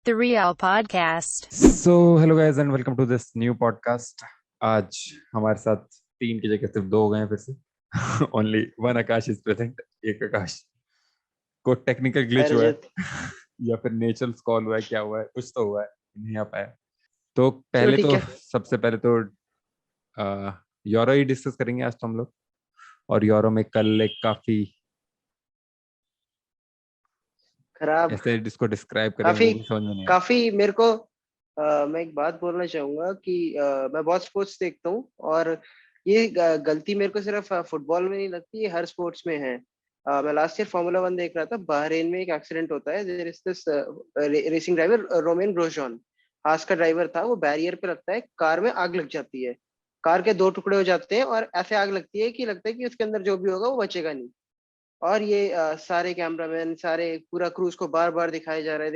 The Real Podcast. So hello guys and welcome to this new podcast. आज हमारे साथ 3 की जगह सिर्फ 2 हो गए हैं फिर से. Only one Akash is present. एक आकाश को टेक्निकल ग्लिच हुआ रजत है या फिर नेचुरल कॉल हुआ है, क्या हुआ है, कुछ तो हुआ है, नहीं आ पाया. तो चलो पहले ठीक तो है। सबसे पहले तो यूरो ही डिस्कस करेंगे आज तो हम लोग. और यूरो में कल एक काफी खराब ऐसे इसको डिस्क्राइब करें काफी वो भी समझ में नहीं आया. काफी मेरे को मैं एक बात बोलना चाहूंगा कि मैं बहुत स्पोर्ट्स देखता हूँ और ये गलती मेरे को सिर्फ फुटबॉल में नहीं लगती, ये हर स्पोर्ट्स में है। मैं लास्ट ईयर फार्मूला 1 देख रहा था, बहरीन में एक एक्सीडेंट होता है। There is this racing driver Romain Grosjean, Haas का ड्राइवर था, वो बैरियर पे लगता है, कार में आग लग जाती है, कार के 2 टुकड़े हो जाते हैं और ऐसे आग लगती है कि लगता है कि उसके अंदर जो भी होगा वो बचेगा नहीं। और ये सारे कैमरामैन, सारे पूरा क्रूज को बार बार दिखाया जा रहा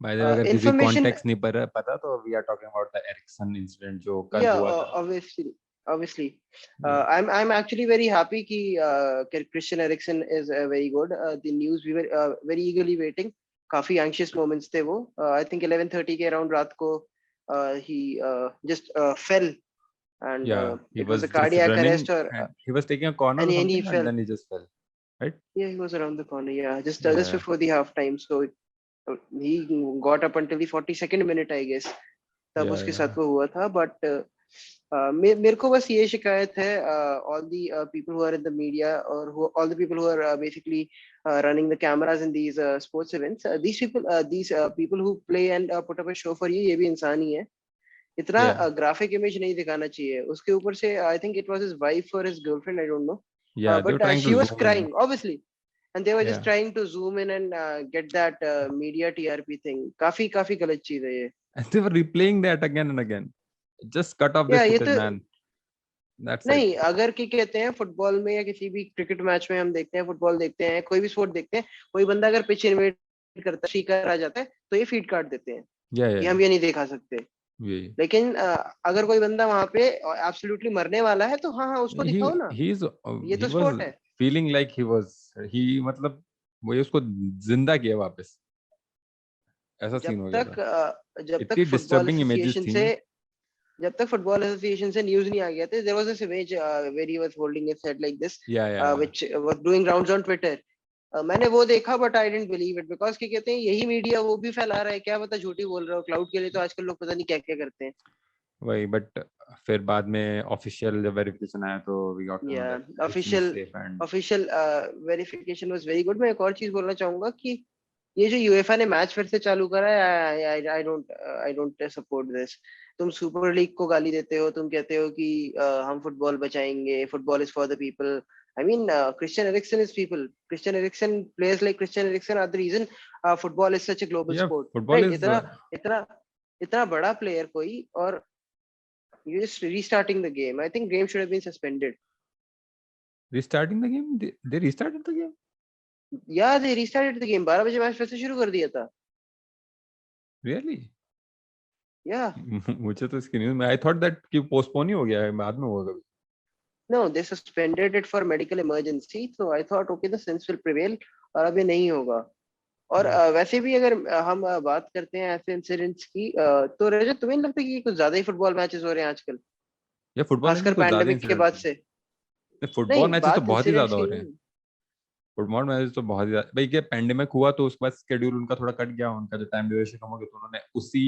भाई अगर है किसी इंफॉर्मेशन। कॉन्टेक्स्ट नहीं पता तो we are talking about the Eriksen incident जो कल Yeah, हुआ था. obviously. Yeah. I'm actually very happy कि Christian Eriksen is very good. The news we were very eagerly waiting. काफी anxious moments थे वो. I think 11:30 के around रात को he just fell and Yeah, he it was was a just cardiac running arrest or and he was taking a corner or and he something and fell. then he just fell, right? Yeah, he was around the corner. Yeah, just Yeah. before the half time. So he got up until the 42nd minute, I guess. तब Yeah, उसके yeah. साथ वो हुआ था. But मेरे को बस ये शिकायत है all the people who are in the media और all the people who are basically running the cameras in these sports events, these people who play and put up a show for you, ये भी इंसान ही है. इतना Yeah. Graphic image नहीं दिखाना चाहिए. उसके ऊपर से I think it was his wife और his girlfriend, I don't know, Yeah, they were but trying she to was zoom in. crying obviously and they were just Yeah. trying to zoom in and get that media TRP thing. काफी गलत चीज है ये. And they were replaying that again and again. Just cut off this ये footage, तो man. That's it. नहीं, अगर क्या कहते हैं फुटबॉल में या किसी भी क्रिकेट मैच में हम देखते हैं, फुटबॉल देखते हैं, कोई भी स्पोर्ट देखते हैं, कोई बंदा अगर पिच इन्वेट करता है, स्ट्राइकर आ जाता है तो ये फीड काट देते हैं Yeah, कि yeah. हम ये नहीं दिखा सकते. Yeah. लेकिन अगर कोई बंदा वहां पे एब्सोल्युटली मरने वाला है तो हाँ उसको दिखाओ ना, ये He तो was स्पोर्ट है. feeling like he मतलब वो उसको जिंदा किया वापस, ऐसा सीन हो गया था. जब तक इतनी फुटबॉल disturbing images एसोसिएशन थी. से जब तक फुटबॉल एसोसिएशन से न्यूज नहीं आ गया था, there was this image where he was holding his head like this, Yeah, yeah. Which was doing rounds on Twitter. मैंने वो देखा but I didn't believe it, because क्या कहते हैं यही मीडिया वो भी फैला रहा है. क्या पता झूठी बोल रहा हो. क्लाउड के लिए तो आजकल लोग पता नहीं क्या क्या करते हैं. वही, बट फिर बाद में ऑफिशियल जब वेरिफिकेशन आया तो वी गॉट टू नो या that Eriksen is safe and official verification was very good. मैं एक और चीज बोलना चाहूंगा कि ये जो यूएफए ने मैच फिर से चालू करा है, आई डोंट सपोर्ट दिस. तुम सुपर लीग को गाली देते हो, तुम कहते हो कि हम फुटबॉल बचाएंगे, football is for the people. I mean, Christian Eriksen is people. Christian Eriksen, players like Christian Eriksen are the reason football is such a global yeah, sport. football Right? is इतना बड़ा player कोई, और you just restarting the game. I think game should have been suspended. restarting the game. They restarted the game. Yeah, they restarted the game. 12 बजे match फिर से शुरू कर दिया था. Really? Yeah. मुझे तो इसकी न्यूज़ में आई थॉट दैट कि पोस्टपोन ही हो गया है, बाद में होगा कभी. No, they suspended it for medical emergency. So I thought, okay, the sense will prevail. और अब ये नहीं होगा. और वैसे भी अगर हम बात करते हैं ऐसे इंसिडेंट्स की, तो रजत तुम्हें नहीं लगता कि कुछ ज्यादा ही फुटबॉल मैचेस हो रहे हैं आजकल, या फुटबॉल मैचेस खासकर कुछ ज्यादा पैंडेमिक के बाद से? फुटबॉल नहीं, मैचेस तो बात बहुत ही इंसिडेंट्स ज्यादा हो की रहे हैं. नहीं. फुटबॉल मैचेस तो बहुत ही ज्यादा. भाई क्या पेंडेमिक हुआ तो उसके बाद शेड्यूल उनका थोड़ा कट गया, उनका जो टाइम ड्यूरेशन कम हो गया, तो उन्होंने उसी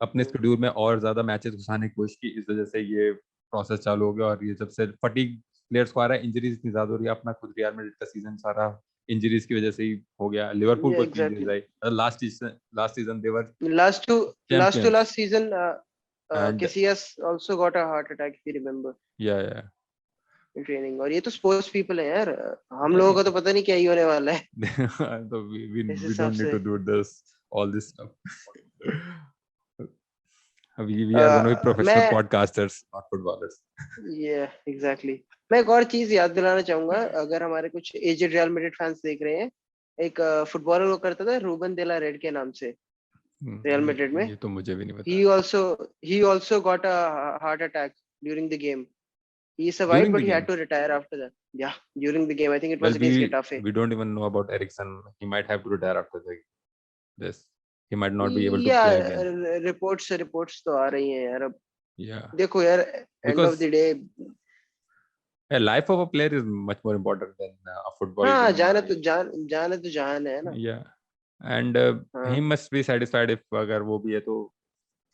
अपने शेड्यूल में और ज्यादा मैचेस घुसाने की कोशिश की. इस वजह से ये प्रोसेस चालू हो गया और ये जब से फटीग प्लेयर्स को आ रहा है, इंजरीज इतनी ज्यादा हो रही है. अपना खुद रियल मैड्रिड का सीजन सारा इंजरीज की वजह से ही हो गया. लिवरपूल को इतनी injuries I. Last season they were Last to last season, and Casillas also got a heart attack, if you remember, yeah. in training. और ये तो स्पोर्ट्स पीपल है यार, हम लोगों का तो पता नहीं क्या ही होने वाला है. So we इस don't हिसाब need से to do all this stuff. We are going to be professional podcasters, not footballers. Yeah, exactly. मैं एक और चीज याद दिलाना चाहूंगा, अगर हमारे कुछ एजेड रियल मैड्रिड फैंस देख रहे हैं, एक फुटबॉलर वो करता था रूबन देला रेड के नाम से रियल मैड्रिड में. ये तो मुझे भी नहीं पता. He also got a heart attack during the game. He survived, but he had to retire after that. Yeah, during the game. I think it was against Getafe. We don't even know about Eriksen. He might have to retire after this. he might not be able to play again. Reports तो आ रही हैं यार अब Yeah, देखो यार end of because the day life of a player is much more important than a football हाँ game. जाने तो जान है ना Yeah, and he हाँ must be satisfied if अगर वो भी है तो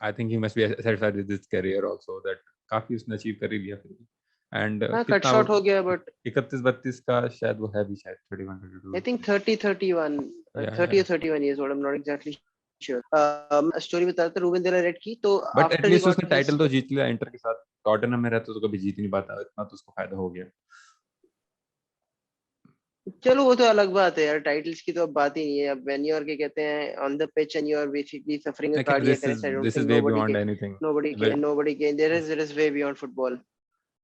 I think he must be satisfied with his career also that काफी उसने अचीव कर ही लिया फिर भी and हाँ कट कितना शॉट हो गया बट 31-32 का शायद वो है भी शायद 31 I 32 think 30 31 yeah 30 yeah or 31 years old I'm not exactly sure story बता था रूबेन देला रेड की तो but after he at least got उसने टाइटल तो जीत लिया इंटर के साथ टॉटनहम में रहता तो कभी जीत नहीं पाता इतना तो उसको फायदा हो गया चलो वो तो अलग बात है यार टाइटल्स की तो अब बात ही नहीं है अब व्हेन यू आर के कहते हैं on the pitch and you are basically suffering a like cardiac arrest I don't this is think way beyond anything nobody can there is way beyond football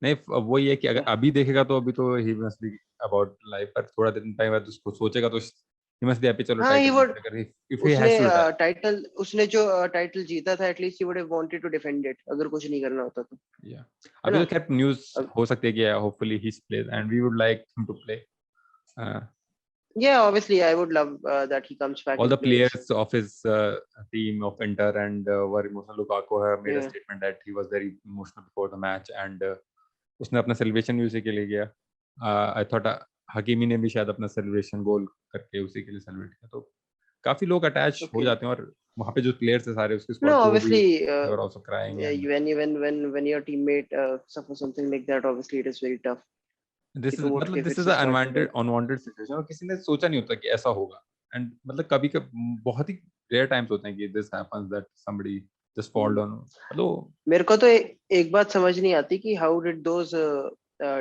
नहीं अब वही है कि अगर अभी देखेगा तो अभी तो he must be about life पर थोड़ा दिन टाइम बाद उसको सोचेगा तो ही मस्ट बी हैप्पी चलो हाँ ही टाइटल वो जीत अगर if he has to retire उसने जो टाइटल जीता था at least he would have wanted to defend it अगर कुछ नहीं करना होता तो या है अभी ना तो खैर न्यूज़ अब हो सकती है कि hopefully he plays and we would like him to play yeah obviously I would love that he comes back all the and plays players of his team of Inter and were emotional. Lukaku have made a yeah statement that he was very emotional before the match and उसने अपना celebration भी उसी के लिए किया I thought Hakimi ने भी शायद अपना सेलिब्रेशन गोल करके उसी के लिए सेलिब्रेट किया तो काफी लोग अटैच हो okay जाते हैं और वहाँ पे जो प्लेयर्स है सारे उसके no स्क्वाड के वो भी obviously they were also crying yeah, and when your teammate suffers something like that obviously it is very tough कि this is तुम उठ मतलब के this फिर is से a स्टार्ट करो unwanted situation और किसी ने सोचा नहीं होता कि ऐसा होगा एंड मतलब कभी कभी बहुत ही रेयर टाइम्स होते हैं कि this happens that somebody just fall down मतलब मेरे को तो एक बात समझ नहीं आती कि how did those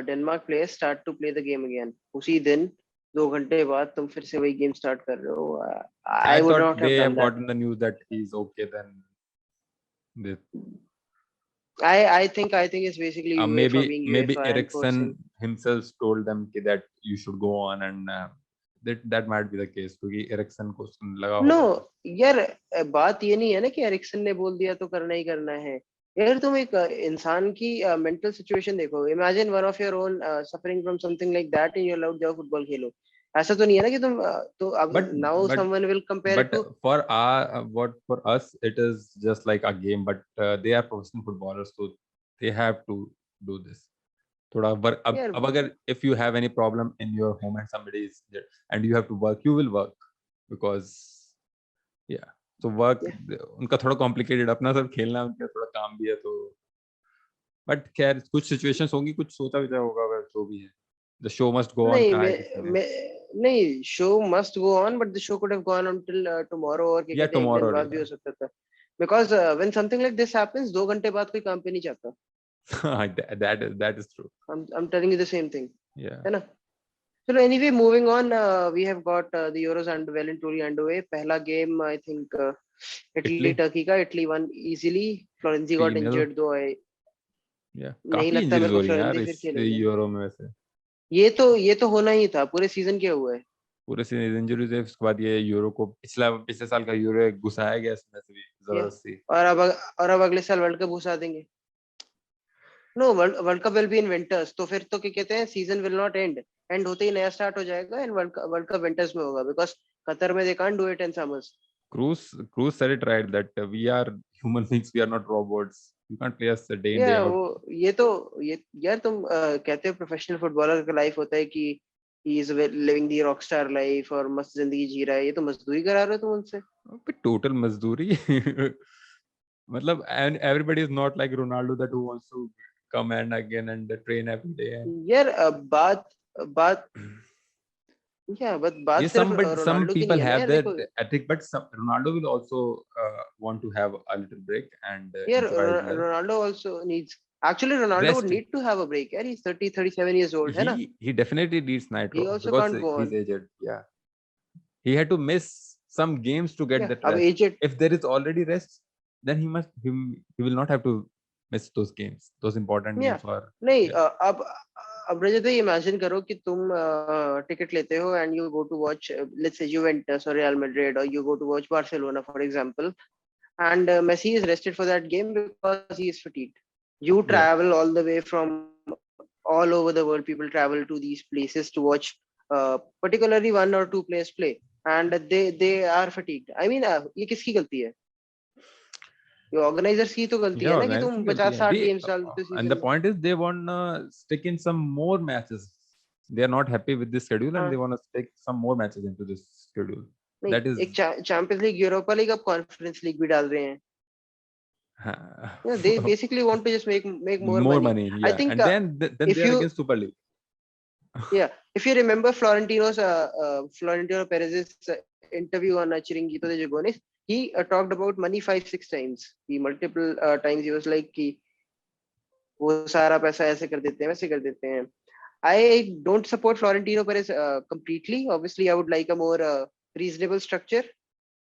Denmark players start to play the game again उसी दिन 2 घंटे बाद तुम फिर से वही गेम स्टार्ट कर रहे हो I I would thought not they have have done that gotten the news that he's okay then they I think it's basically UEFA maybe being maybe UEFA and forcing Ericsson himself told them that you should go on and that might be the case क्योंकि Ericsson को लगा no होगा कि यार बात ये नहीं है ना कि एरिक्सन ने बोल दिया तो करना ही करना है यार तुम एक इंसान की मेंटल सिचुएशन देखो imagine one of your own suffering from something like that in your loud जाओ फुटबॉल खेलो ऐसा तो नहीं है ना कि तुम तो अब but now but someone will compare it but to for our what for us it is just like a game but they are professional footballers so they have to do this थोड़ा work यार अब अगर if you have any problem in your home and somebody is there and you have to work you will work because yeah so work उनका थोड़ा complicated अपना सब खेलना उनका थोड़ा काम भी है तो बट खैर कुछ सिचुएशंस होंगी कुछ सोचा भी होगा अगर जो भी है the show must go on नहीं कहा है किसी ने मैं नहीं show must go on but the show could have gone until tomorrow और क्या yeah कहते हैं एक दिन tomorrow बाद भी हो सकता था because when something like this happens 2 घंटे बाद कोई काम पे नहीं जाता that is true I'm telling you the same thing yeah है ना चलो anyway moving on we have got the Euros and well and truly underway पहला game I think Italy Italy Turkey का Italy won easily Florenzi got 3-0 injured though I yeah नहीं काफी लगता injuries मेरे हो को रही हैं यार फ्लोरेंजी फिर इस खेलेंगे यूरो में वैसे ये तो होना ही था पूरे सीजन क्या हुआ है पूरे सीजन इंजरीज है उसके बाद ये यूरो को पिछले साल का यूरो घुसाया गया इसमें से भी ये जबरदस्ती और अब अगले साल वर्ल्ड कप घुसा देंगे no world cup will be in winters तो फिर तो क्या कहते हैं सीजन विल नॉट एंड होते ही नया स्टार्ट हो जाएगा एंड वर्ल्ड कप विंटर्स में होगा बिकॉज कतर में they can't do it in summers Cruz said it right that we are human beings we are not robots you can't play us day in day या out वो ये यार तुम कहते हो प्रोफेशनल फुटबॉलर का life होता है कि he is living the rock star life और मस्त जिंदगी जी रहा है ये तो मजदूरी करा रहे हो तुम उनसे टोटल मजदूरी मतलब and everybody is not like Ronaldo that who wants to come and again and train every day and यार बात बट बात yes सिर्फ some रोनाल्डो की नहीं people है ना have यार that देखो ethic but Ronaldo will also want to have a little break and यार enjoy his life Ronaldo also needs actually Ronaldo would rest need to have a break यार he is 30 37 years old है ना he definitely needs he nitro also because can't go he's on aged yeah he had to miss some games to get या that अब rest aged if there is already rest then he will not have to miss those games those important या games for नहीं yeah अब रजत भाई imagine करो कि तुम ticket लेते हो and you go to watch let's say Juventus और रियल मैड्रिड और you go to watch Barcelona for example and Messi is rested for that game because he is fatigued. You yeah travel all the way from all over the world. People travel to these places to watch, particularly 1 or 2 players play. and they are fatigued. I mean, ये किसकी गलती है? ये organisers की तो गलती Yeah, है ना कि organizers तुम की गलती है. 50-60 They गेम्स डाल देते हो and सीजन the में. point is they want to stick in some more matches. They are not happy with this schedule and हाँ, they want to stick some more matches into this schedule. नहीं, That is एक champions league, Europa league, अब conference league भी डाल रहे हैं. They basically want to just make more more money. money. I Yeah, think and then if they are you against Super League. if you remember Florentino Perez's interview on Chiringuito de Jugones, he talked about money 5-6 times. He multiple times he was like कि वो सारा पैसा ऐसे कर देते हैं, वैसे कर देते हैं. I don't support Florentino Perez completely. Obviously, I would like a more reasonable structure,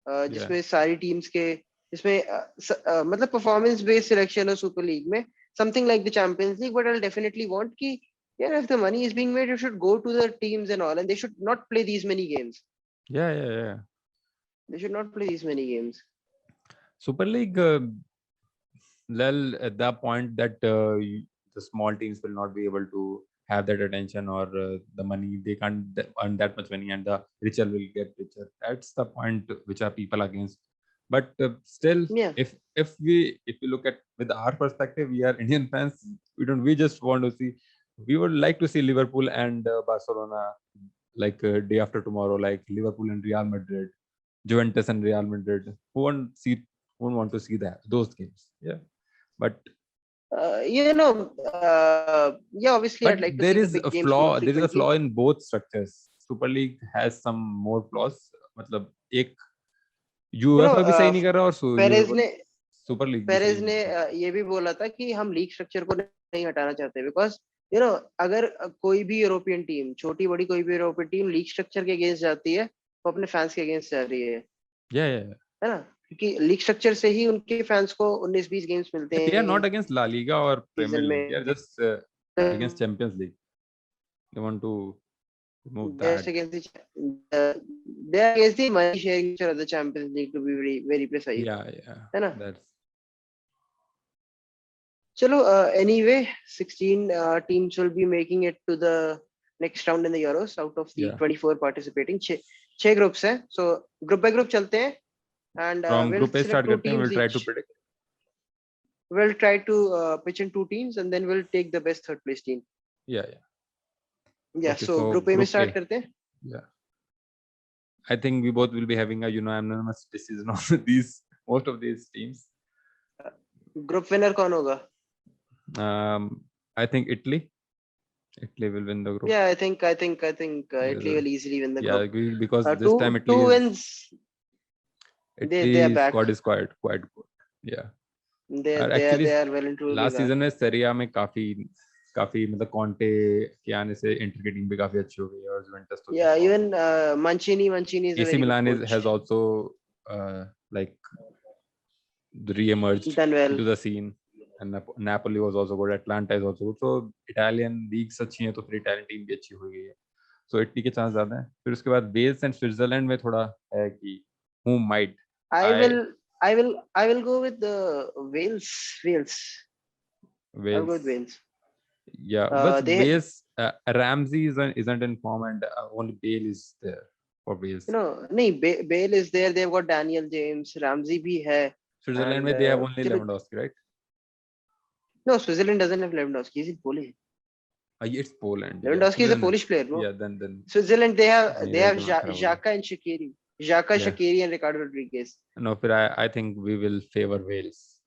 जिसमें सारी टीम्स के, जिसमें मतलब परफॉर्मेंस बेस्ड सिलेक्शन हो सुपर लीग में, something like the Champions League. But I'll definitely want कि yeah, if the money is being made, it should go to the teams and all, and they should not play these many games. Yeah. They should not play these many games. Super League, at the point that the small teams will not be able to have that attention or the money, they can't earn that much money, and the richer will get richer. That's the point which are people against. But still, Yeah. if we look at with our perspective, we are Indian fans. We just want to see. We would like to see Liverpool and Barcelona like day after tomorrow, like Liverpool and Real Madrid, Juventus and Real Madrid. Who won't want to see those games? Yeah, but obviously I'd like to there see the is big a games more flaw. There is a frequently. flaw in both structures. Super League has some more flaws. मतलब एक UEFA भी सही नहीं कर रहा और super league भी सही पेरेज नहीं ने कर रहा. ये भी बोला था कि हम लीग स्ट्रक्चर को नहीं हटाना चाहते, बिकॉज अगर कोई भी यूरोपियन टीम, छोटी बड़ी कोई भी यूरोपियन टीम लीग स्ट्रक्चर के अगेंस्ट जाती है, वो अपने फैंस के अगेंस्ट जा रही है. है ना, क्योंकि लीग स्ट्रक्चर से ही उनके फैंस को 19-20 गेम्स मिलते They are हैं not against La Liga or Premier season League. They are में. just against Champions League. They want to remove Just that. against they are against the money sharing structure of the Champions League, to be very very precise. Yeah. है ना. That's चलो, anyway, 16 teams will be making it to the next round in the Euros out of the 24 participating. 6 groups हैं, so group by group चलते हैं, and from we'll Group A select start 2 करते हैं. teams We'll try each. to predict. We'll try to pitch in 2 teams, and then we'll take the best third place team. Yeah. Yeah. Okay, So Group A में start करते हैं. Yeah. I think we both will be having a unanimous decision on most of these teams. Group winner कौन होगा? I think Italy will win the group. Yeah, I think Italy will easily win the group. Yeah, because this two, time Italy two wins. They are back. Squad is quite good. Yeah. They are well and truly last back. season में Serie A में काफी मतलब Conte के आने से inter की team भी काफी अच्छी हो गई है और जुवेंटस तो yeah, even Mancini is a AC very Milan good coach. has also like re-emerged done well into the scene, and Napoli was also good. Atlanta is also good. So Italian leagues अच्छी हैं तो फिर Italian team भी अच्छी हो गई है. So Italy के चांस ज्यादा हैं. फिर उसके बाद वेल्स एंड स्विट्जरलैंड में थोड़ा है कि who might. I will go with the Wales. I'll go with Wales. Yeah, but Wales, Ramsey isn't in form, and only Bale is there for Wales. नहीं, Bale is there. They've got Daniel James, Ramsey भी है. Switzerland में they have only Lewandowski, right? No, Switzerland doesn't have Lewandowski. He's in Poland. It's Poland. Lewandowski is a Polish player, no? Yeah, then Switzerland they have Xhaka and Shaqiri. Shaqiri and Ricardo Rodriguez. No, but I think we will favor Wales.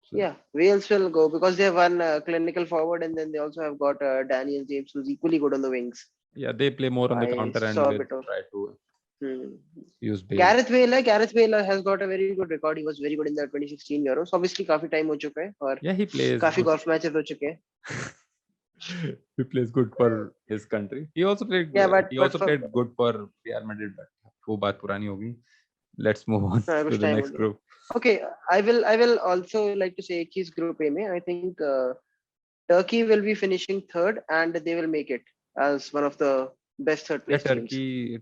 Yeah, Wales will go because they have one clinical forward, and then they also have got Daniel James, who's equally good on the wings. Yeah, they play more on the counter and will try to use Bale. Gareth Bale has got a very good record. He was very good in the 2016 Euros. Obviously, काफी time हो चुका है और yeah, he plays काफी golf matches हो चुके हैं. He plays good for his country. He also played. Yeah, played good for Real Madrid. But वो बात पुरानी होगी. Let's move on to the next group. Okay, I will also like to say his group A में I think Turkey will be finishing third, and they will make it as one of the best third place teams.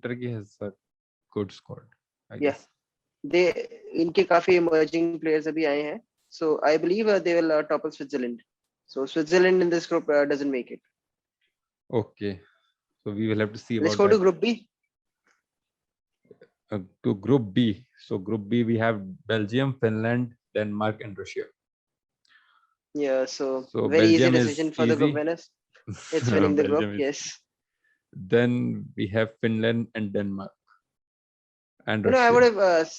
Turkey has a good squad. I guess. इनके काफी emerging players अभी आए हैं, so I believe they will topple Switzerland. So Switzerland in this group doesn't make it. Okay, so we will have to see. Let's go to Group B. To Group B. So Group B, we have Belgium, Finland, Denmark, and Russia. Yeah, so So very easy Belgium is decision for the group easy. winners. It's winning the group, Belgium is. yes. Then we have Finland and Denmark and You know, Russia.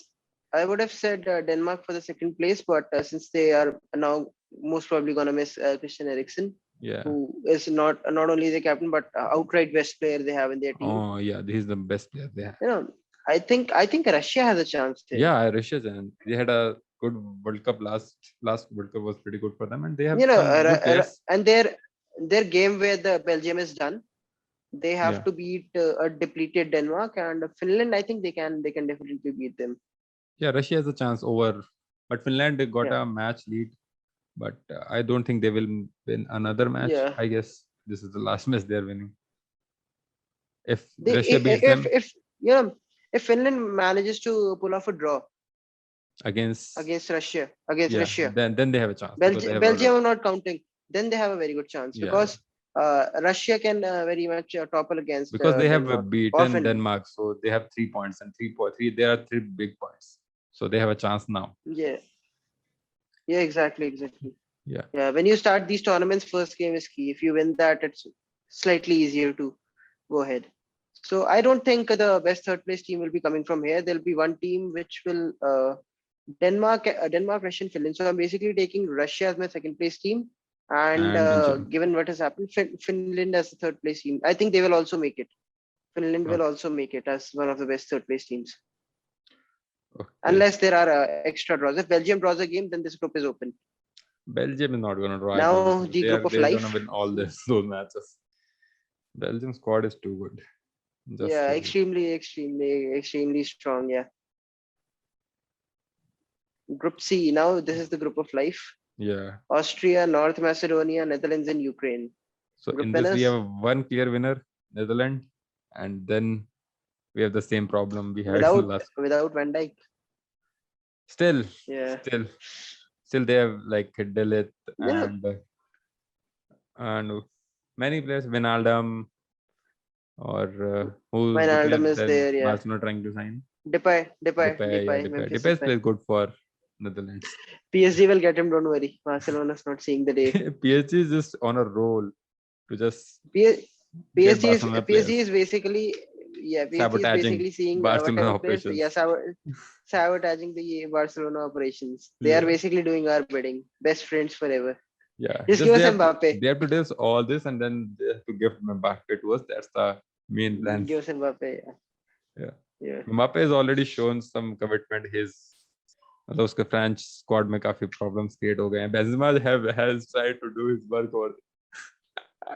I would have said Denmark for the second place, but since they are now most probably gonna miss Christian Eriksen, Yeah. who is not only the captain but outright best player they have in their team. Oh yeah, this is the best player they have. You know, I think Russia has a chance here. Yeah, Russia, and they had a good World Cup last World Cup was pretty good for them, and they have You know, some good players. and their game where the Belgium is done, they have Yeah. to beat a depleted Denmark, and Finland. I think they can definitely beat them. Yeah, Russia has a chance over, but Finland they got Yeah. a match lead, but I don't think they will win another match. Yeah. I guess this is the last match they're winning. If They, Russia beats them if you know, if Finland manages to pull off a draw against Russia, then they have a chance. because they have Belgium are not counting. Then they have a very good chance Yeah. because Russia can very much topple against because they have Denmark. beaten Often. Denmark, so they have 3 points and 3 there are 3 big points, so they have a chance now. Yeah. Yeah, exactly. Yeah. Yeah, when you start these tournaments, first game is key. If you win that, it's slightly easier to go ahead. So I don't think the best third place team will be coming from here. There'll be one team which will Denmark, Russia, and Finland. So I'm basically taking Russia as my second place team, and Belgium. given what has happened, Finland as the third place team. I think they will also make it. Finland will also make it as one of the best third place teams. Okay. Unless there are extra draws. If Belgium draws a game, then this group is open. Belgium is not going to draw. Now the group of life. They're going to win all those matches. Belgium squad is too good. Yeah, extremely strong. Yeah. Group C. Now this is the group of life. Yeah. Austria, North Macedonia, Netherlands, and Ukraine. So Group in this we winners? have one clear winner, Netherlands, and then we have the same problem we had without Van Dijk. Still, Yeah. Still they have like De Ligt Yeah. and many players, Wijnaldum, or who's Wijnaldum is there, yeah. Barcelona trying to sign? Depay. Depay plays good for Netherlands. PSG will get him, don't worry. Barcelona's not seeing the day. PSG is just on a roll to just PSG is basically sabotaging seeing Barcelona operations. Yeah, sabotaging the Barcelona operations. They are basically doing our bidding. Best friends forever. Yeah, just give us Mbappe. They have to do all this and then they have to give Mbappe to us. That's the main plan. Give us Mbappe. Yeah. Mbappe has already shown some commitment. मतलब उसके French squad में काफी problems create हो गए हैं. Benzema has tried to do his work over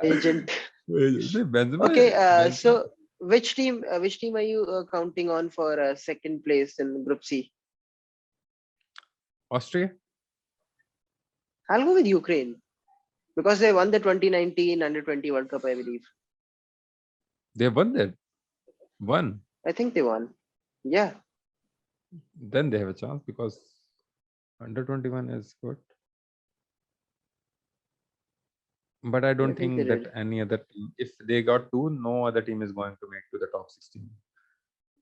agent. Benzema. Okay, so which team are you counting on for second place in Group C? Austria. I'll go with Ukraine because they won the 2019 Under-20 World Cup, I believe. They won that. Won. I think they won. Yeah. Then they have a chance because Under-21 is good. But I don't think that any other team, if they got 2, no other team is going to make to the top 16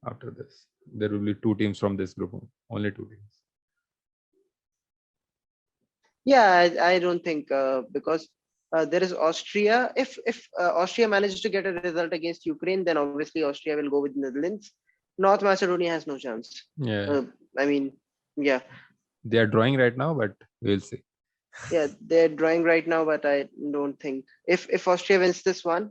after this. There will be 2 teams from this group, only 2 teams. Yeah, I don't think because there is Austria. If Austria manages to get a result against Ukraine, then obviously Austria will go with Netherlands. North Macedonia has no chance. Yeah. I mean, yeah. They are drawing right now, but we'll see. Yeah, they're drawing right now, but I don't think if Austria wins this one,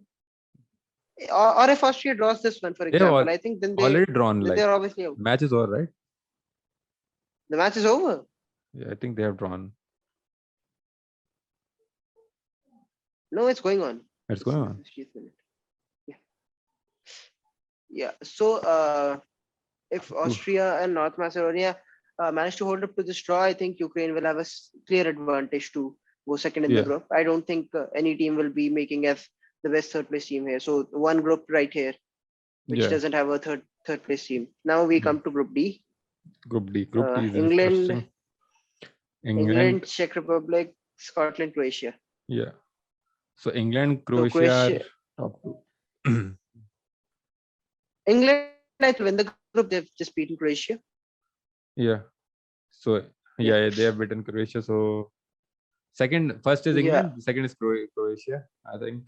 or if Austria draws this one, for example, I think then they already drawn. Like, they're obviously out. Match is over, right? The match is over. Yeah, I think they have drawn. No, it's going on. It's going on. Yeah. So if Austria and North Macedonia manage to hold up to this draw, I think Ukraine will have a clear advantage to go second in the group. I don't think any team will be making as the best third place team here. So one group right here, which doesn't have a third place team. Now we come to Group D. Group D is England, Czech Republic, Scotland, Croatia. Yeah. So England, Croatia, top 2. England to win the group. They've just beaten Croatia. Yeah. So yeah, they have beaten Croatia. So first is Yeah. England, second is Croatia, I think.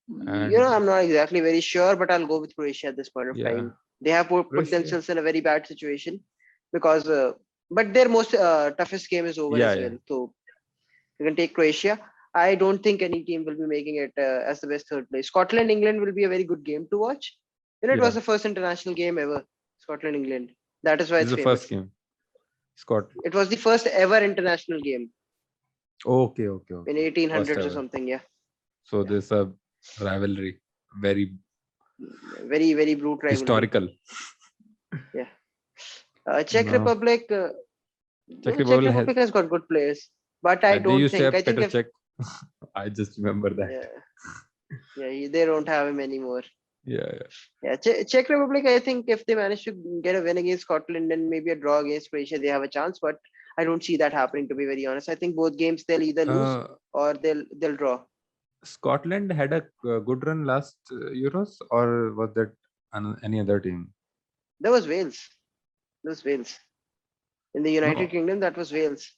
And I'm not exactly very sure, but I'll go with Croatia at this point of yeah, time. They have put Croatia. themselves in a very bad situation because, but their most toughest game is over as well. So you can take Croatia. I don't think any team will be making it as the best third place. Scotland, England will be a very good game to watch. It was the first international game ever. Scotland, England. That is why This it's is the famous. first game. Scotland. It was the first ever international game. Okay. In 1800s or something, yeah. So there's a rivalry, very very brute rivalry. Historical. Yeah. Czech Republic. Czech Republic has got good players, but I don't think. I think Czech. I just remember that. Yeah, they don't have him anymore. Yeah. Czech Republic, I think if they manage to get a win against Scotland and maybe a draw against Croatia, they have a chance. But I don't see that happening, to be very honest. I think both games they'll either lose or they'll draw. Scotland had a good run last Euros, or was that any other team? That was Wales. In the United Kingdom, that was Wales.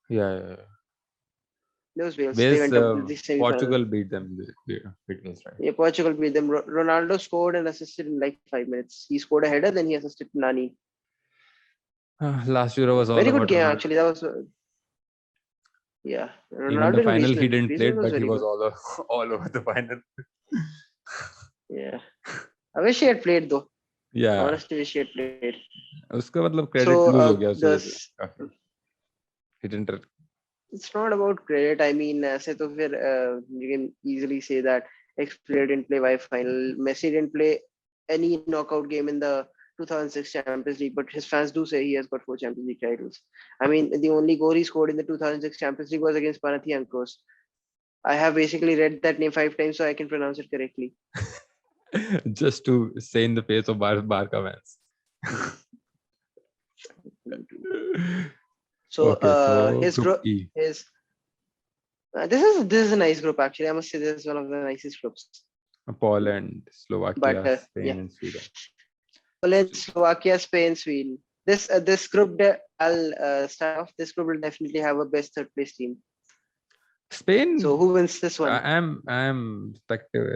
Yeah. That was Wales. They went up to the semi-final. Portugal beat them. It was right. Yeah, Portugal beat them. Ronaldo scored and assisted in like 5 minutes. He scored a header, then he assisted Nani. Last Euro was all very good about game Ronaldo. Actually. That was Ronaldo. Even the final he didn't play, but he was good. all over the final. Yeah, I wish he had played though. Yeah, honestly wish he had played. उसका मतलब credit lose हो गया. He didn't. It's not about credit. I mean, ऐसे तो फिर you can easily say that ex-player didn't play Y final. Messi didn't play any knockout game in the 2006 Champions League, but his fans do say he has got 4 Champions League titles. I mean, the only goal he scored in the 2006 Champions League was against Panathinaikos. I have basically read that name 5 times so I can pronounce it correctly. Just to say in the face of Barca fans. So his group is this is a nice group actually. I must say this is one of the nicest groups. Poland, Slovakia, Spain, and Sweden. Poland, Slovakia, Spain, Sweden. This group, I'll start off. This group will definitely have a best third place team. Spain. So who wins this one? I'm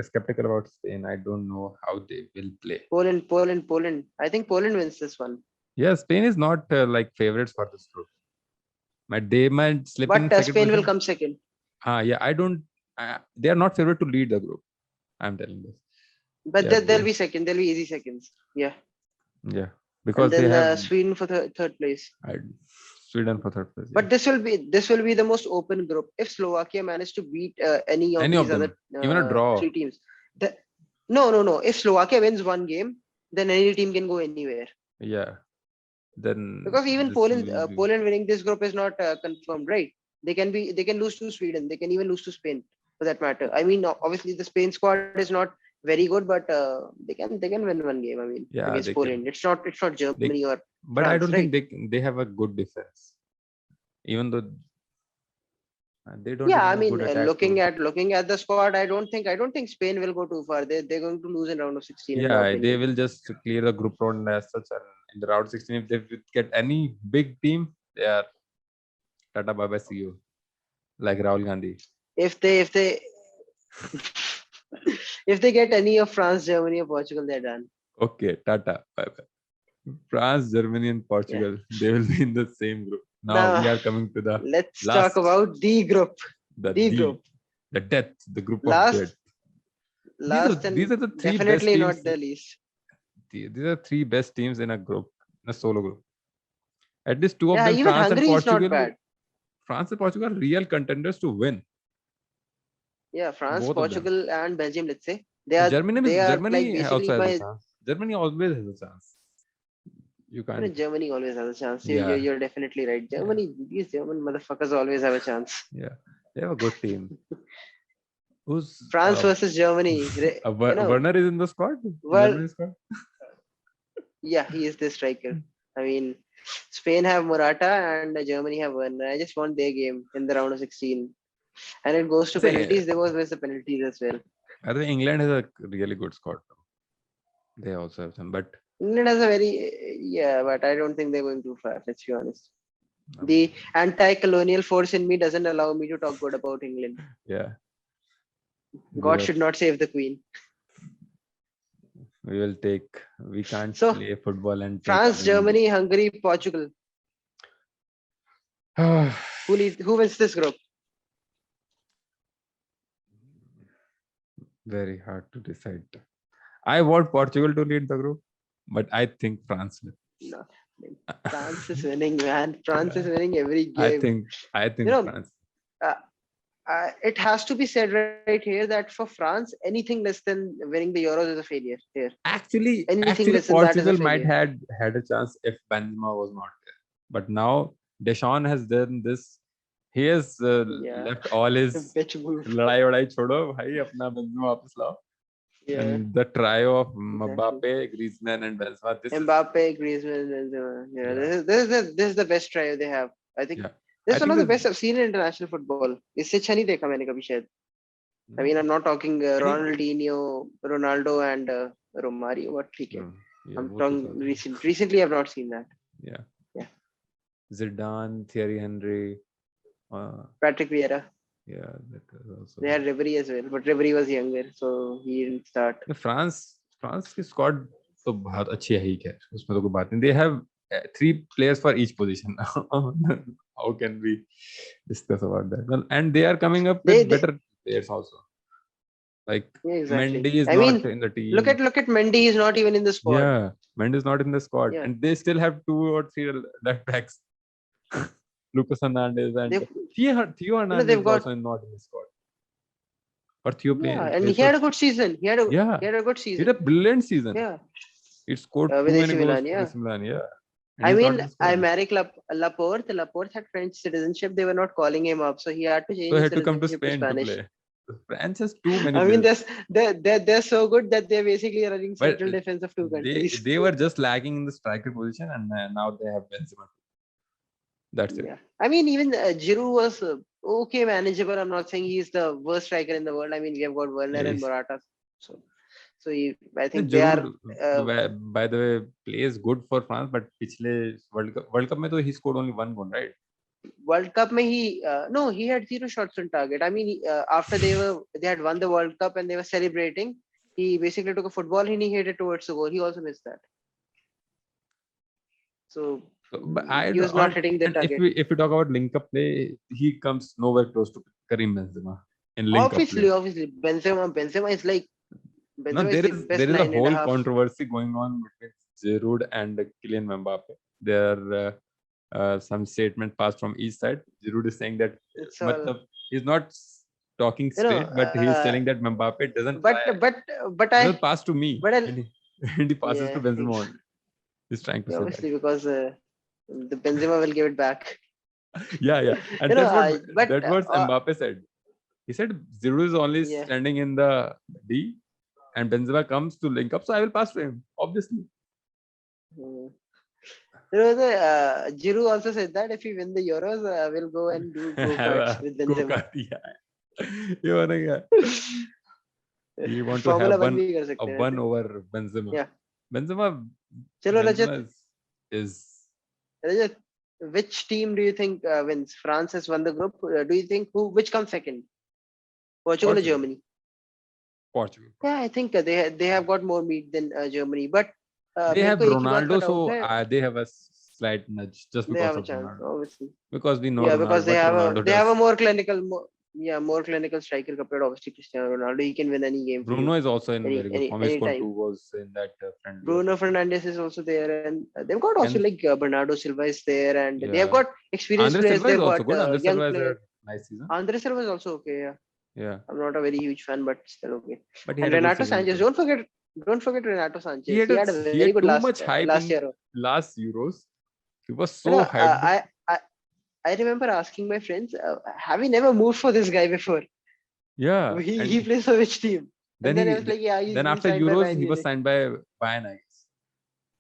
skeptical about Spain. I don't know how they will play. Poland. I think Poland wins this one. Yeah, Spain is not like favorites for this group. They might slip in. But Spain will come second. Yeah, I don't. They are not favorite to lead the group. I'm telling this. But they'll be second. They'll be easy seconds. Yeah. Yeah, because and then, they have Sweden for third place. Sweden for third place. But yeah. this will be the most open group. If Slovakia managed to beat any of these other even a draw 3 teams, no. If Slovakia wins one game, then any team can go anywhere. Yeah. Then because even Poland winning this group is not confirmed, right? They can lose to Sweden. They can even lose to Spain, for that matter. I mean, obviously the Spain squad is not very good, but they can win one game. I mean, against Poland. It's not Germany or but France, I don't right? think they have a good defense, even though they don't. Yeah, I mean, looking at the squad, I don't think Spain will go too far. They're going to lose in round of 16. Yeah, they will just clear the group round as such, and in the round 16, if they get any big team, they are Tata bye bye, see you, like Rahul Gandhi. If they if they get any of France, Germany, or Portugal, they're done. Okay, Tata bye bye. France, Germany, and Portugal, they will be in the same group. Now we are coming to the let's talk about the group. The group. The death, the group of death. These are the 3 definitely best teams. Not the least. These are 3 best teams in a group, in a solo group. At least 2 of them, even France Hungary and Portugal. Is not bad. France and Portugal are real contenders to win. Yeah, France, Portugal, and Belgium. Let's say they are. Germany like also has a chance. Germany always has a chance. You can't. Germany always has a chance. You're definitely right. Germany, these German motherfuckers always have a chance. Yeah, they have a good team. Who's France versus Germany? Werner is in the squad. Squad? Yeah, he is the striker. I mean, Spain have Morata and Germany have Werner. I just want their game in the round of 16, and it goes to penalties. They both miss the penalties as well. I think England has a really good squad. They also have some, but England has a very but I don't think they're going too far. Let's be honest. um, The anti-colonial force in me doesn't allow me to talk good about England. yeah, God give should us. not save the Queen. We will take. We can't So play football and take France, other league. Germany, Hungary, Portugal. Who wins this group? Very hard to decide. I want Portugal to lead the group, but I think France will. No, France is winning, man. France is winning every I game. think You know, France. it has to be said right here that for France, anything less than winning the Euros is a failure. Here, Actually, anything less than that is a Portugal might failure. had a chance if Benzema was not there. But now Deschamps has done this. He has Yeah, left all his bitch move. लड़ाई वड़ाई छोड़ो भाई अपना Benzema वापस लाओ. Yeah, And the trio of exactly. Mbappe, Griezmann, and Benzema. This Mbappe, Griezmann, Benzema. Yeah, Yeah. this is the best trio they have. I think Yeah. this I is one think of the this- best I've seen in international football. इससे अच्छा नहीं देखा मैंने कभी शायद. I mean, I'm not talking Ronaldinho, Ronaldo, and Romario. But ठीक है. Yeah, I'm वो तो talking था. recently. I've not seen that. Yeah. Yeah. Zidane, Thierry Henry. Patrick Vieira. Yeah, that was also. They had Ribery as well, but Ribery was younger, so he didn't start. France की squad तो बहुत अच्छी है ही खैर उसमें तो कोई बात नहीं. They have 3 players for each position. How can we discuss about that? Well, and they are coming up with better players also. Like Exactly. Mendy is I not mean, in the team. Look at Mendy. He's not even in the squad. Yeah, Mendy is not in the squad, Yeah. and they still have 2 or 3 left backs. Lucas Hernandez and Theo Hernandez they've is got- also not in the squad. Or Theo Yeah, and he had a good season. He had a good he season. had a brilliant season. Yeah. He scored With too AC many goals Milan, for yeah. AC Milan, yeah. And I he's not mean, in the squad. Aymeric Laporte. Laporte had French citizenship. They were not calling him up, so he had to change So he his had to come to citizenship Spain to Spanish. play. France has too many I mean, players. they're so good that they're basically running But central defense of two countries. They were just lacking in the striker position, and now they have Benzema. That's it. Yeah. I mean, even Giroud was okay, manageable. I'm not saying he's the worst striker in the world. I mean, we have got Werner and Yes. Morata. So I think they are. Giroud, by the way, plays good for France, but पिछले World Cup में तो he scored only 1 goal, right? World Cup mein he had 0 shots on target. I mean, after they had won the World Cup and they were celebrating, he basically took a football and he hit it towards the goal. He also missed that. So but he was not hitting the target. If we talk about link up play, he comes nowhere close to Karim Benzema in link up play. Obviously, Benzema is like. No, there is a whole controversy going on between Giroud and Kylian Mbappe. There are some statement passed from each side. Giroud is saying that he's not talking straight, but he's telling that Mbappe doesn't. But I pass to me. And he passes to Benzema. He's trying to say obviously because the Benzema will give it back. Yeah. And that's what Mbappe said. He said Giroud is only standing in the D. And Benzema comes to link up, so I will pass to him, obviously. Giroud also said that if we win the Euros, we'll go and do go-karts with Benzema. You want to have one over Benzema. Yeah. Benzema is... Rajat, which team do you think wins? France has won the group. Do you think which comes second? Portugal or Germany? Portugal. Yeah, I think they have got more meat than Germany, but they have Ronaldo, so they have a slight nudge just because they have of a chance, Ronaldo. obviously. Because we know Yeah, Ronaldo, because they have a more clinical striker compared to obviously Cristiano Ronaldo. He can win any game. Bruno is also in very good form. He scored 2 goals in that friendly. Bruno Fernandes is also there, and they've got also Bernardo Silva is there, and they have got experienced players. They've got young players. Nice season. Andre Silva is also okay. Yeah. I'm not a very huge fan, but still okay. But and Renato Sanchez, don't forget Renato Sanchez. He had a very good last year. Last Euros, he was so hyped. I remember asking my friends, have you never moved for this guy before? Yeah. He plays for which team? Then I was like, then after Euros, he was signed by Bayern, I guess.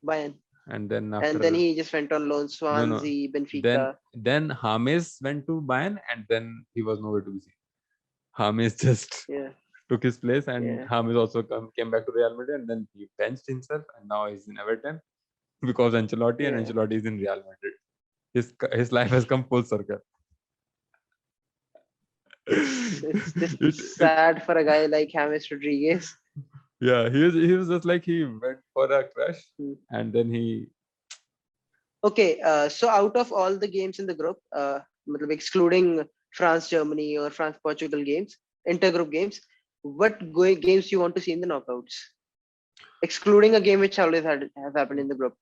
Bayern. And then he just went on loan, Swansea, Benfica. Then James went to Bayern, and then he was nowhere to be seen. James just took his place, and Yeah. James also came back to Real Madrid, and then he benched himself, and now he's in Everton because Ancelotti, and Yeah. Ancelotti is in Real Madrid. His life has come full circle. It's just It- sad for a guy like James Rodriguez. yeah, he was just like he went for a crush, Hmm. and then he Okay, so out of all the games in the group, matlab excluding France, Germany, or France, Portugal games, intergroup games, what games you want to see in the knockouts? Excluding a game which always has happened in the group.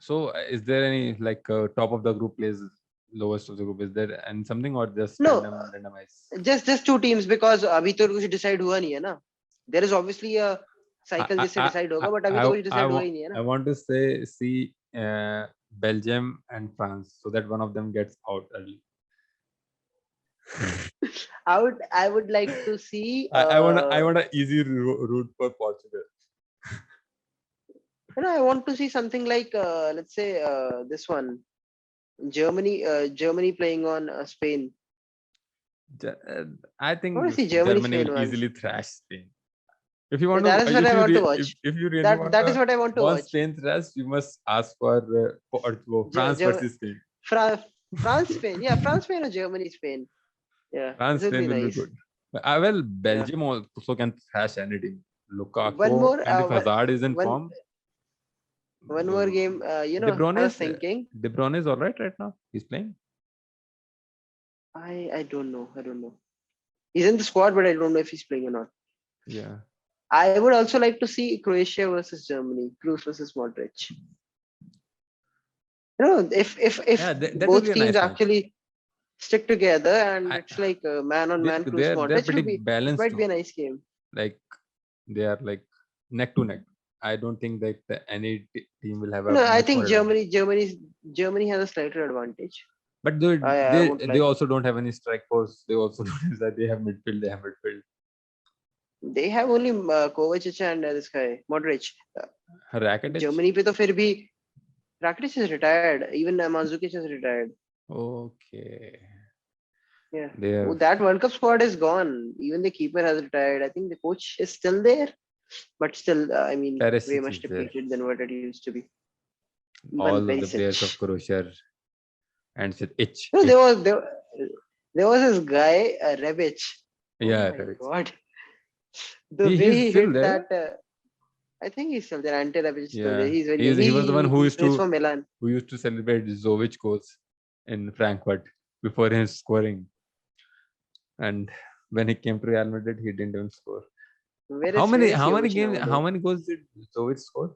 So, is there any like top of the group plays lowest of the group? Is there and something or just No, randomized? just two teams because अभी तो कुछ decide हुआ नहीं है ना. There is obviously a cycle I, जिससे I, decide होगा, I, but अभी I, तो कुछ I, decide हुआ want, ही नहीं है I ना. want to see Belgium and France so that one of them gets out early. I would like to see. I want an easy route for Portugal. I want to see something like let's say this one, Germany playing on Spain. I think I want to see Germany Spain will once. easily thrash Spain. If you want That is what I want to watch. if you really want That is what I want to watch. Spain thrash, you must ask for France versus Spain. France, Spain. Yeah, France, Spain, or Germany, Spain. Yeah, France, this would be Spain will nice. be good. Well, Belgium also can thrash any team. One Lukaku, more, and if Hazard is in one- form, One more game. De I Bruyne was is thinking. De Bruyne is all right now. He's playing. I don't know. He's in the squad, but I don't know if he's playing or not. Yeah. I would also like to see Croatia versus Germany, Kroos versus Modric. If Yeah, that will both be a teams nice match. actually stick together and I- it's like man on man, Kroos they're Modric, pretty balanced. might be a too. nice game. Like they are like neck to neck. I don't think that any team will have a. No, I much think more advantage. Germany has a slighter advantage. But I won't they lie. also don't have any strike force. They also don't have that. They have midfield. They have only Kovacic and this guy Modric. Rakitic. Germany पे तो फिर भी Rakitic is retired. Even Mandzukic is retired. Okay. Yeah. They have, That World Cup squad is gone. Even the keeper has retired. I think the coach is still there, but still, I mean, Perisic way much is there. depleted than what it used to be. all Ivan of the Perisic. players of Croatia and said itch. No, there was this guy, Rebic. Yeah, Oh my Rebic. God. The way He's he still hit there. that, I think he's still there. Ante Rebic is still Yeah. there. He's very He was the one who he used plays to for Milan. celebrate Zovic goals in Frankfurt before his scoring. And when he came to Real Madrid, he didn't even score. Where How is many Jovic games? nowadays? How many goals did Zovic score?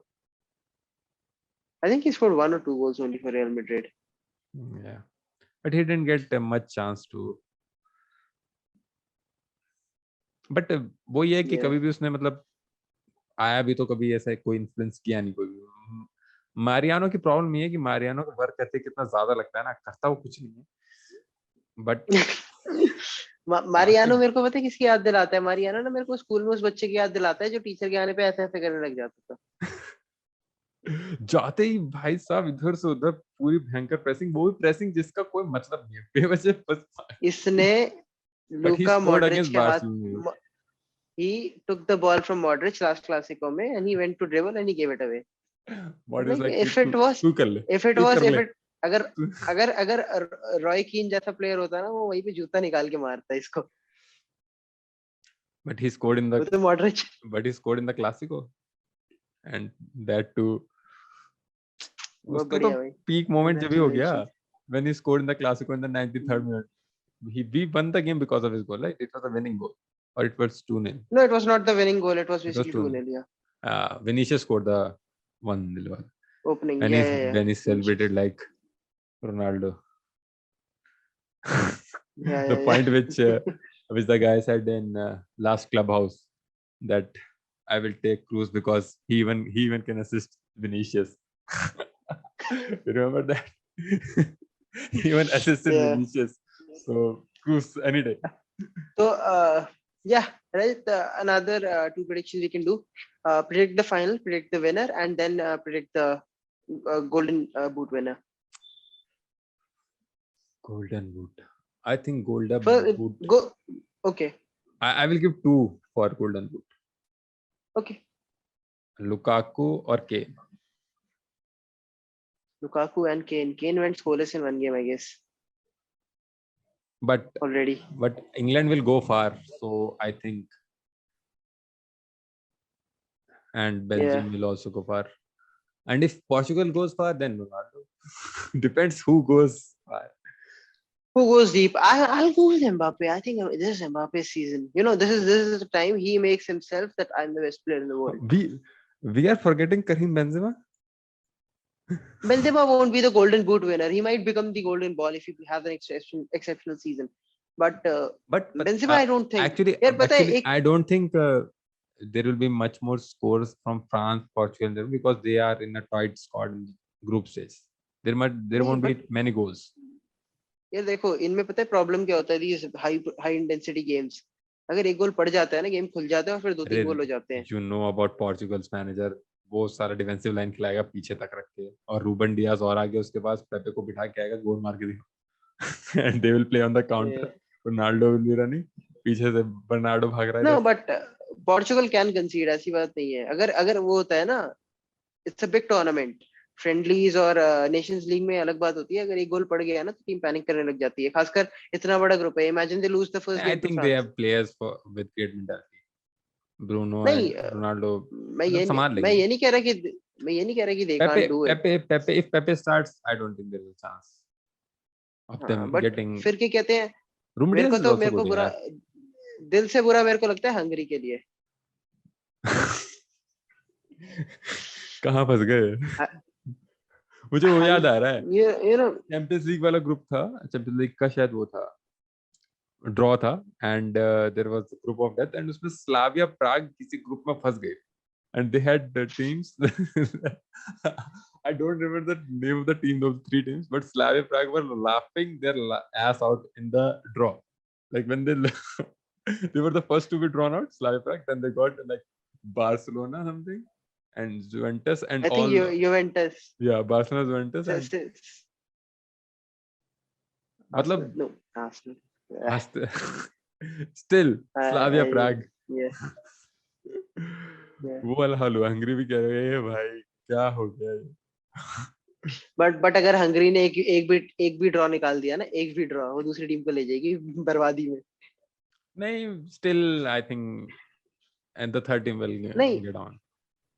I think he scored 1 or 2 goals only for Real Madrid. Yeah, but he didn't get much chance to. But वो ये है कि Yeah. कभी भी उसने मतलब आया भी तो कभी ऐसा कोई इन्फ्लुएंस किया नहीं कोई भी. मारियानो की प्रॉब्लम ये है कि मारियानो का वर्क एथिक कितना ज्यादा लगता है ना, करता वो कुछ नहीं है. बट मारियानो मेरे को पता है किसकी याद दिलाता है. मारियानो ना मेरे को स्कूल में उस बच्चे की याद दिलाता है जो टीचर के आने पे ऐसे ऐसे करने लग जाता था. जाते ही भाई साहब इधर से उधर पूरी भयंकर प्रेसिंग, वो भी प्रेसिंग जिसका कोई मतलब नहीं है, बेवजह बस. इसने लूका मॉड्रिच के हाथ, he took the ball from Modric last Clasico में and he went to dribble and he gave it away. अगर रॉय कीन जैसा प्लेयर होता ना वो वहीं पे जूता निकाल के मारता इसको. But he scored in the Clasico, and that too. उसका तो peak moment जब ही हो गया when he scored in the Clasico in the 93rd minute. We won the game because of his goal, right? It was a winning goal, or it was 2-0. No, it was not the winning goal. It was basically 2-0. Yeah. Vinicius scored the 1-0 one. Opening. And yeah. Then he celebrated like Ronaldo. The point which the guy said in last Clubhouse that I will take Kroos because he even can assist Vinicius. You remember that? He even assisted Vinicius. So Kroos any day. So yeah, right. Another 2 predictions we can do. Predict the final, predict the winner, and then predict the Golden Boot winner. Golden Boot. I think Golden Boot. Boot. Go. Okay. I will give 2 for Golden Boot. Okay, Lukaku or Kane. Lukaku and Kane. Kane went scoreless in one game, I guess, But already. England will go far, so I think, and Belgium will also go far. And if Portugal goes far, then Ronaldo. Depends who goes far. Who goes deep? I'll go with Mbappe. I think this is Mbappe's season. You know, this is the time he makes himself that I'm the best player in the world. We are forgetting Karim Benzema. Benzema won't be the Golden Boot winner. He might become the Golden Ball if he has an exceptional season. But Benzema, I don't think. Actually, I don't think there will be much more scores from France, Portugal, because they are in a tight squad in group stage. There won't be many goals. यार देखो इनमें पता है problem क्या होता है these high intensity games. अगर एक गोल पड़ जाता है ना गेम खुल जाता है और फिर 2-3 गोल हो जाते हैं. You know about Portugal's manager, वो सारा डिफेंसिव लाइन खिलाएगा पीछे तक रख के, और रूबन डियाज और आगे उसके पास पेपे को बिठा के आएगा, गोल मार के दिखा. And they will play on the counter. Ronaldo will be running, पीछे से बर्नार्डो भाग रहा है. No, but Portugal can concede, ऐसी बात नहीं है. अगर वो होता है ना, it's a big tournament. Friendlies और नेशंस लीग में अलग बात होती है. अगर एक गोल पड़ गया ना तो टीम पैनिक करने लग जाती है, खासकर इतना बड़ा ग्रुप है. Imagine they lose the first game. I think they have players with great mentality. Bruno and Ronaldo. मैं ये नहीं कह रहा कि they can't do it. Pepe if Pepe starts, I don't think there is a chance of them getting. फिर क्या कहते हैं, मेरे को बुरा दिल से बुरा मेरे को लगता है हंगरी के लिए. कहाँ फंस गए? मुझे वो याद आ रहा है, ये ना चैंपियंस लीग वाला ग्रुप था, चैंपियंस लीग का शायद वो था, ड्रॉ था, and there was group of death, and उसमें स्लाविया प्राग किसी ग्रुप में फंस गए, and they had the teams. I don't remember the name of the team, those 3 teams, but Slavia Prague were laughing their ass out in the draw. Like when they were the first to be drawn out, Slavia Prague, then they got like Barcelona something, and Juventus, and I think Juventus. Yeah, Barcelona, Juventus, and मतलब no, Arsenal. Still Slavia Prague. Yeah. वो वाला हाल हुआ. Hungary भी कह रहे हैं भाई क्या हो गया ये. बट अगर हंगरी ने एक भी ड्रॉ निकाल दिया ना, एक भी ड्रॉ, वो दूसरी टीम को ले जाएगी बर्बादी में. नहीं, still I think and the third team will get on.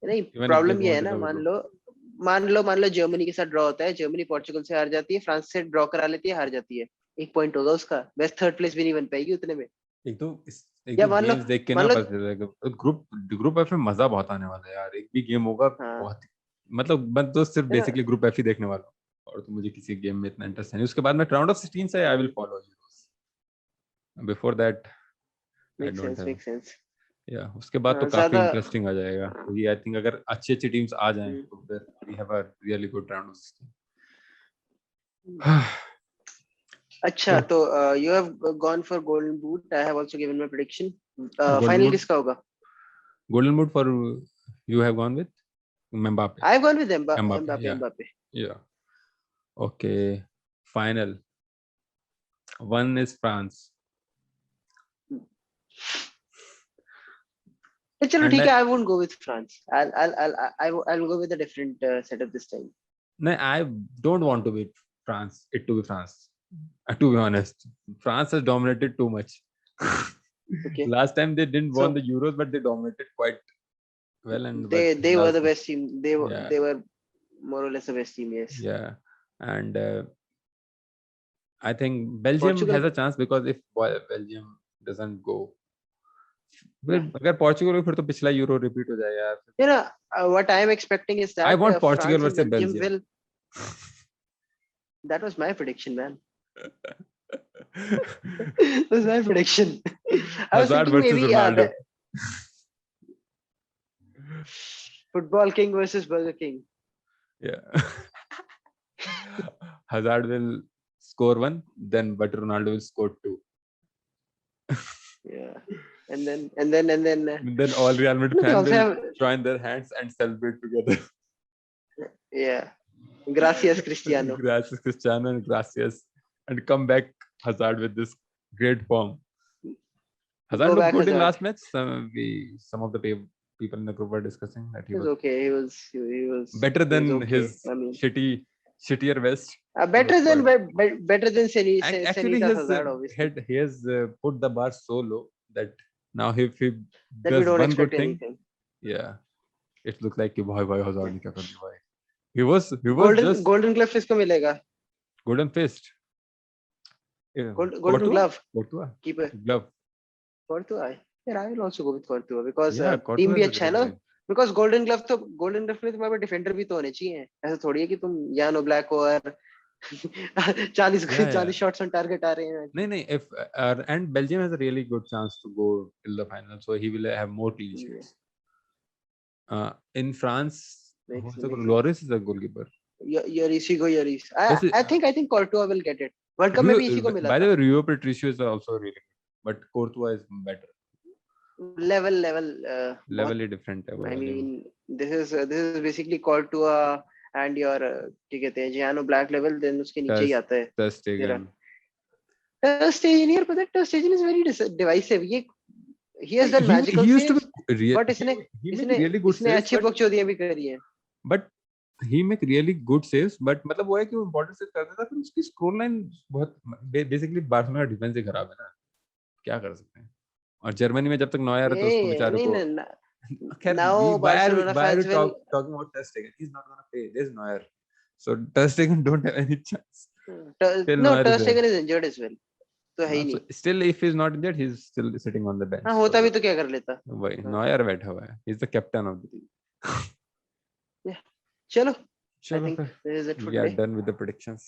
नहीं, प्रॉब्लम ये है ना, मान लो जर्मनी के साथ ड्रॉ होता है, जर्मनी पोर्चुगल से हार जाती है, फ्रांस से ड्रॉ करा लेती है, हार जाती है, 1 पॉइंट होगा उसका, बेस्ट थर्ड प्लेस भी नहीं बन पाएगी उतने में. एक तो गेम्स देख के ना पता चलेगा. ग्रुप एफ में मजा बहुत आने वाला है यार. एक भी गेम होगा बहुत, मतलब मैं तो सिर्फ बेसिकली ग्रुप एफ ही देखने वाला हूँ, और तो मुझे किसी गेम में इतना इंटरेस्ट नहीं. उसके बाद मैं राउंड ऑफ 16 से I will follow Euros. Before that I don't have. या उसके बाद तो काफी इंटरेस्टिंग आ जाएगा. क्योंकि आई थिंक अगर अच्छी चीम्स आ जाएं तो फिर we have a really good round of 16. अच्छा, तो you have gone for golden boot. I have also given my prediction. Final किसका होगा? Golden boot for you have gone with Mbappe. I have gone with Mbappe. Yeah. Okay. Final. 1 is France. चलो ठीक है, I won't go with France. I'll go with a different setup this time. No, I don't want to be France. To be France. To be honest, France has dominated too much. Okay. Last time they didn't won the Euros, but they dominated quite well, and they were the best team. They were more or less the best team. Yes. Yeah, and I think Belgium has a chance, because if Belgium doesn't go, अगर Portugal फिर तो पिछला euro repeat हो जाएगा यार. You know what I am expecting is that I want Portugal versus Belgium. That was my prediction, man. That was my prediction. I was Hazard versus maybe Ronaldo. Football King versus Burger King. Yeah. Hazard will score 1, but Ronaldo will score 2. Yeah. And then all Real Madrid fans will join their hands and celebrate together. Yeah. Gracias, Cristiano. Gracias, Cristiano, and gracias. And come back Hazard with this great form. Hazard Go looked back, good in Hazard. last match. Some of the people in the group were discussing that he He was was okay. better He was than okay. his I mean, shittier West. better was than quite- better than Actually, Senita Hazard, obviously. he has put the bar so low that now if he That we does don't one good expect thing, anything. yeah, it looks like कि भाई Hazard ने क्या कर दिया भाई. He was just Golden glove किसको मिलेगा? golden fist. Yeah. Golden Courtois? glove. Courtois. Keeper. Glove. Courtois. Yeah, I will also go with Courtois because Yeah, team Courtois भी is a अच्छा है great ना. guy. Because golden glove में तुम्हारे defender भी तो होने चाहिए. ऐसा थोड़ी है कि तुम यानो ब्लैक हो और 40 shots on target आ रहे हैं. नहीं if and Belgium has a really good chance to go till the final, so he will have more clean sheets. In France, Loris is a goalkeeper. Lloris. I think Courtois will get it. World Cup में भी इसी को मिला By the था. way, Rio Patricio is also really good, but Courtois is better. Level Level different है वो. I mean, this is basically Courtois and your क्या कहते हैं Giano Black level, then उसके नीचे ही आता है. Ter Stegen. Ter Stegen यार पता है Ter Stegen is very divisive. He has done magical he used to saves, be but इसने really good इसने saves, अच्छी बकचोदियां भी करी हैं. but he make really good saves, but मतलब वो है कि वो important saves करता था, फिर उसकी स्कोर लाइन बहुत बेसिकली बार्सिलोना का डिफेंस ही खराब है ना, क्या कर सकते हैं. और जर्मनी में जब तक नॉयर है तो उसको बेचारे को खैर Now Barcelona fans will talking about Ter Stegen, he's not gonna play, there's Neuer, so Ter Stegen don't have any chance. Ter Stegen is injured as well, तो है ही नहीं. Still if he's not injured, he's still sitting on the bench. हाँ होता भी तो क्या कर लेता. वही Neuer बैठा हुआ है, he's the captain of the team. चलो. I चलो think फिर this is it for we are today. done with the predictions.